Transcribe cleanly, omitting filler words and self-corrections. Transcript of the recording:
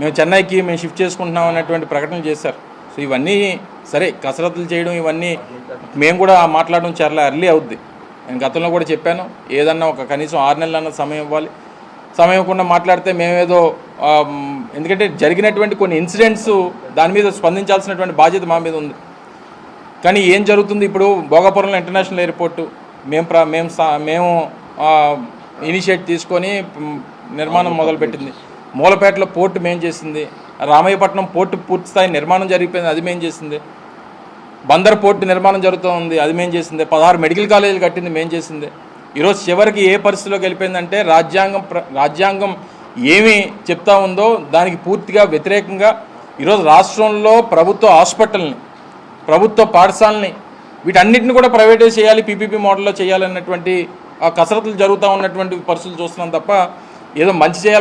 మేము చెన్నైకి మేము షిఫ్ట్ చేసుకుంటున్నాం అనేటువంటి ప్రకటన చేశారు. సో ఇవన్నీ సరే కసరత్తులు చేయడం ఇవన్నీ మేము కూడా మాట్లాడడం చాలా ఎర్లీ అవుద్ది. నేను గతంలో కూడా చెప్పాను, ఏదన్నా ఒక కనీసం 6 నెలలన్న సమయం ఇవ్వాలి. సమయం ఇవ్వకుండా మాట్లాడితే మేమేదో ఎందుకంటే జరిగినటువంటి కొన్ని ఇన్సిడెంట్స్ దాని మీద స్పందించాల్సినటువంటి బాధ్యత మా మీద ఉంది. కానీ ఏం జరుగుతుంది ఇప్పుడు భోగాపురంలో ఇంటర్నేషనల్ ఎయిర్పోర్టు మేము ఇనిషియేట్ తీసుకొని నిర్మాణం మొదలుపెట్టింది. మూలపేటలో పోర్టు మేం చేసింది. రామయ్యపట్నం పోర్టు పూర్తిస్థాయి నిర్మాణం జరిగిపోయింది, అది మేం చేసింది. బందర్ పోర్టు నిర్మాణం జరుగుతూ ఉంది, అది మేం చేసింది. 16 మెడికల్ కాలేజీలు కట్టింది మేం చేసింది. ఈరోజు చివరికి ఏ పరిస్థితిలోకి వెళ్ళిపోయిందంటే రాజ్యాంగం ఏమి చెప్తా ఉందో దానికి పూర్తిగా వ్యతిరేకంగా ఈరోజు రాష్ట్రంలో ప్రభుత్వ హాస్పిటల్ని, ప్రభుత్వ పాఠశాలని వీటన్నిటిని కూడా ప్రైవేటైజ్ చేయాలి, పీపీపీ మోడల్లో చేయాలన్నటువంటి కసరత్తులు జరుగుతూ ఉన్నటువంటి పరిస్థితులు చూస్తున్నాం తప్ప ఏదో మంచి చేయాలి